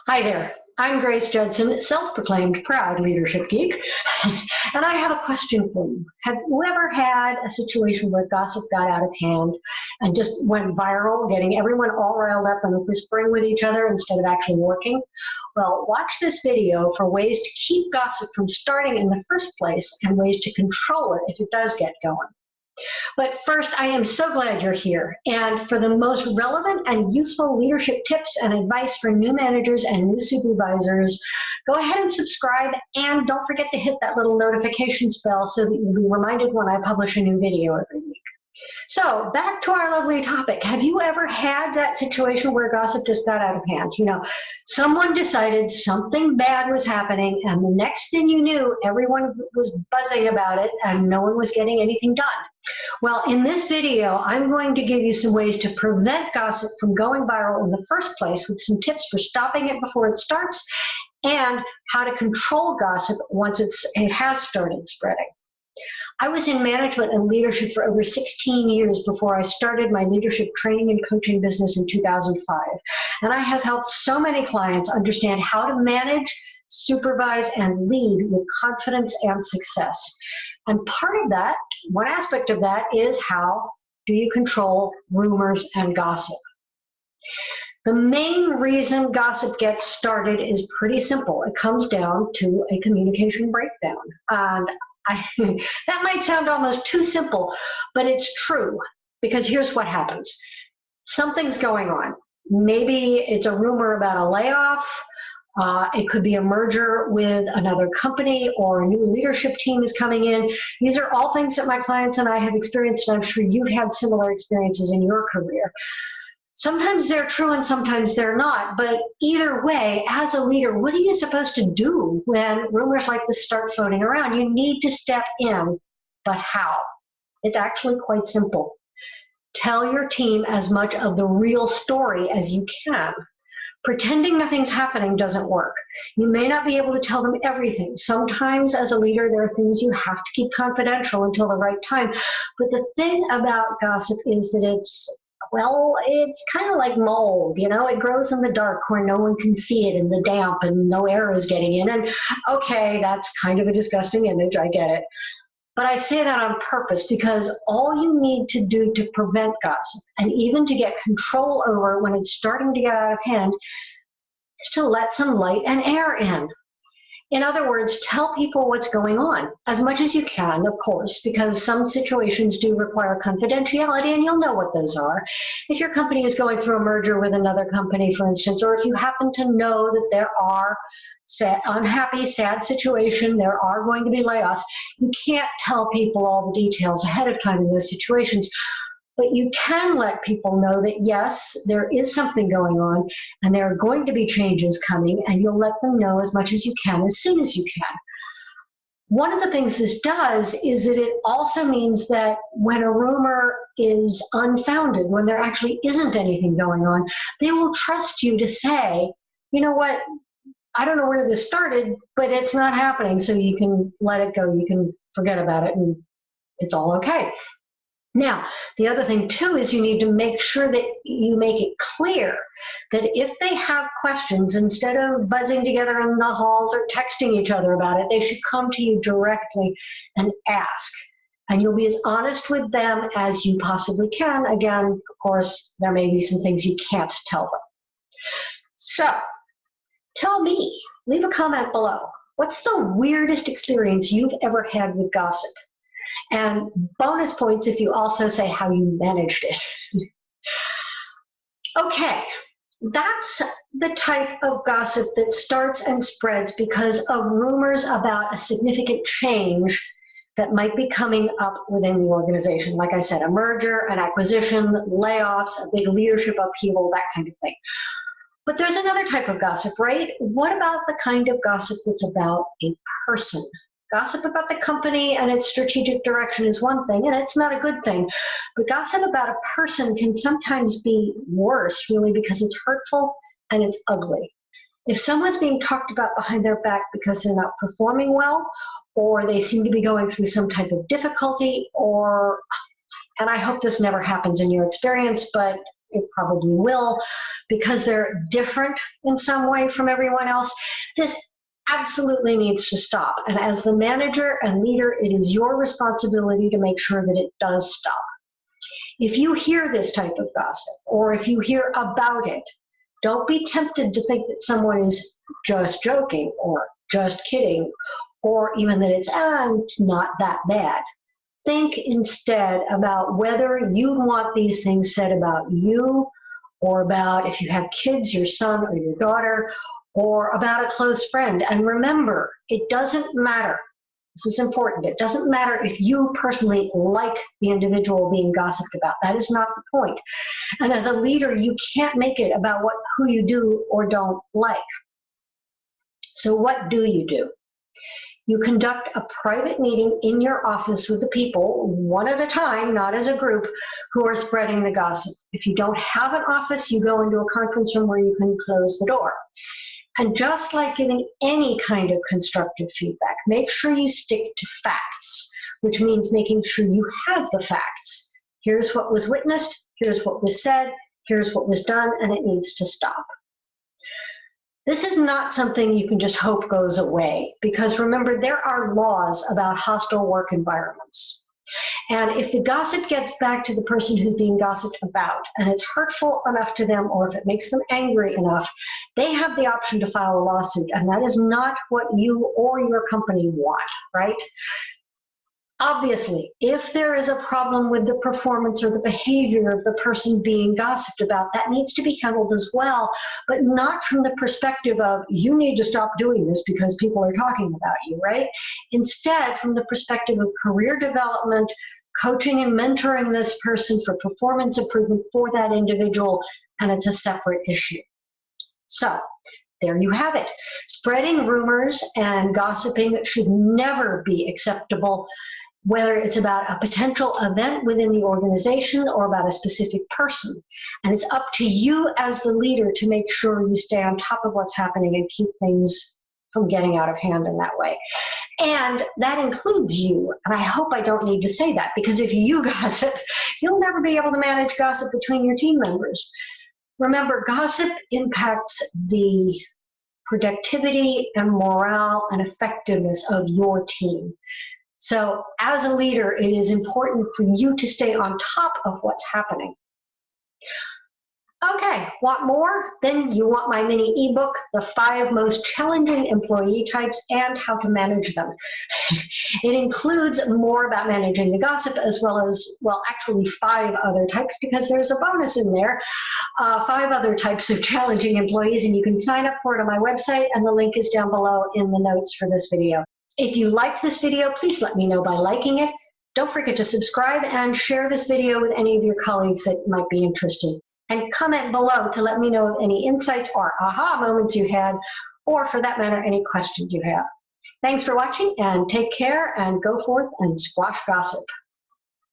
Hi there. I'm Grace Judson, self-proclaimed proud leadership geek, and I have a question for you. Have you ever had a situation where gossip got out of hand and just went viral, getting everyone all riled up and whispering with each other instead of actually working? Well, watch this video for ways to keep gossip from starting in the first place and ways to control it if it does get going. But first, I am so glad you're here. And for the most relevant and useful leadership tips and advice for new managers and new supervisors, go ahead and subscribe, and don't forget to hit that little notifications bell so that you'll be reminded when I publish a new video every week. So back to our lovely topic. Have you ever had that situation where gossip just got out of hand? Someone decided something bad was happening, and the next thing you knew, everyone was buzzing about it and no one was getting anything done. Well, in this video, I'm going to give you some ways to prevent gossip from going viral in the first place with some tips for stopping it before it starts and how to control gossip once it has started spreading. I was in management and leadership for over 16 years before I started my leadership training and coaching business in 2005. And I have helped so many clients understand how to manage, supervise, and lead with confidence and success. And part of that, one aspect of that, is how do you control rumors and gossip? The main reason gossip gets started is pretty simple. It comes down to a communication breakdown. And that might sound almost too simple, but it's true, because here's what happens. Something's going on. Maybe it's a rumor about a layoff. It could be a merger with another company, or a new leadership team is coming in. These are all things that my clients and I have experienced, and I'm sure you've had similar experiences in your career. Sometimes they're true and sometimes they're not, but either way, as a leader, what are you supposed to do when rumors like this start floating around? You need to step in, but how? It's actually quite simple. Tell your team as much of the real story as you can. Pretending nothing's happening doesn't work. You may not be able to tell them everything. Sometimes as a leader, there are things you have to keep confidential until the right time. But the thing about gossip is that it's kind of like mold, it grows in the dark where no one can see it in the damp and no air is getting in. And okay, that's kind of a disgusting image, I get it. But I say that on purpose because all you need to do to prevent gossip and even to get control over when it's starting to get out of hand is to let some light and air in. In other words, tell people what's going on as much as you can, of course, because some situations do require confidentiality, and you'll know what those are. If your company is going through a merger with another company, for instance, or if you happen to know that there are unhappy, sad situation, there are going to be layoffs, you can't tell people all the details ahead of time in those situations. But you can let people know that, yes, there is something going on and there are going to be changes coming, and you'll let them know as much as you can, as soon as you can. One of the things this does is that it also means that when a rumor is unfounded, when there actually isn't anything going on, they will trust you to say, you know what, I don't know where this started, but it's not happening, so you can let it go. You can forget about it, and it's all okay. Now, the other thing, too, is you need to make sure that you make it clear that if they have questions, instead of buzzing together in the halls or texting each other about it, they should come to you directly and ask. And you'll be as honest with them as you possibly can. Again, of course, there may be some things you can't tell them. So, tell me, leave a comment below. What's the weirdest experience you've ever had with gossip? And bonus points if you also say how you managed it. Okay, that's the type of gossip that starts and spreads because of rumors about a significant change that might be coming up within the organization. Like I said, a merger, an acquisition, layoffs, a big leadership upheaval, that kind of thing. But there's another type of gossip, right? What about the kind of gossip that's about a person? Gossip about the company and its strategic direction is one thing, and it's not a good thing. But gossip about a person can sometimes be worse, really, because it's hurtful and it's ugly. If someone's being talked about behind their back because they're not performing well, or they seem to be going through some type of difficulty, and I hope this never happens in your experience, but it probably will, because they're different in some way from everyone else. This absolutely needs to stop. And as the manager and leader, it is your responsibility to make sure that it does stop. If you hear this type of gossip, or if you hear about it, don't be tempted to think that someone is just joking or just kidding, or even that it's not that bad. Think instead about whether you want these things said about you, or about, if you have kids, your son or your daughter, or about a close friend. And remember, it doesn't matter. This is important. It doesn't matter if you personally like the individual being gossiped about. That is not the point. And as a leader, you can't make it about who you do or don't like. So what do? You conduct a private meeting in your office with the people, one at a time, not as a group, who are spreading the gossip. If you don't have an office, you go into a conference room where you can close the door. And just like giving any kind of constructive feedback, make sure you stick to facts, which means making sure you have the facts. Here's what was witnessed, here's what was said, here's what was done, and it needs to stop. This is not something you can just hope goes away, because remember, there are laws about hostile work environments. And if the gossip gets back to the person who's being gossiped about, and it's hurtful enough to them, or if it makes them angry enough, they have the option to file a lawsuit, and that is not what you or your company want, right? Obviously, if there is a problem with the performance or the behavior of the person being gossiped about, that needs to be handled as well, but not from the perspective of, you need to stop doing this because people are talking about you, right? Instead, from the perspective of career development, coaching and mentoring this person for performance improvement for that individual, and it's a separate issue. So, there you have it. Spreading rumors and gossiping should never be acceptable, whether it's about a potential event within the organization or about a specific person. And it's up to you as the leader to make sure you stay on top of what's happening and keep things from getting out of hand in that way. And that includes you. And I hope I don't need to say that, because if you gossip, you'll never be able to manage gossip between your team members. Remember, gossip impacts the productivity and morale and effectiveness of your team. So as a leader, it is important for you to stay on top of what's happening. Okay, want more? Then you want my mini ebook, The 5 Most Challenging Employee Types and How to Manage Them. It includes more about managing the gossip, as well as, well, actually 5 other types, because there's a bonus in there, 5 other types of challenging employees, and you can sign up for it on my website, and the link is down below in the notes for this video. If you liked this video, please let me know by liking it. Don't forget to subscribe and share this video with any of your colleagues that might be interested. And comment below to let me know of any insights or aha moments you had, or for that matter, any questions you have. Thanks for watching, and take care, and go forth and squash gossip.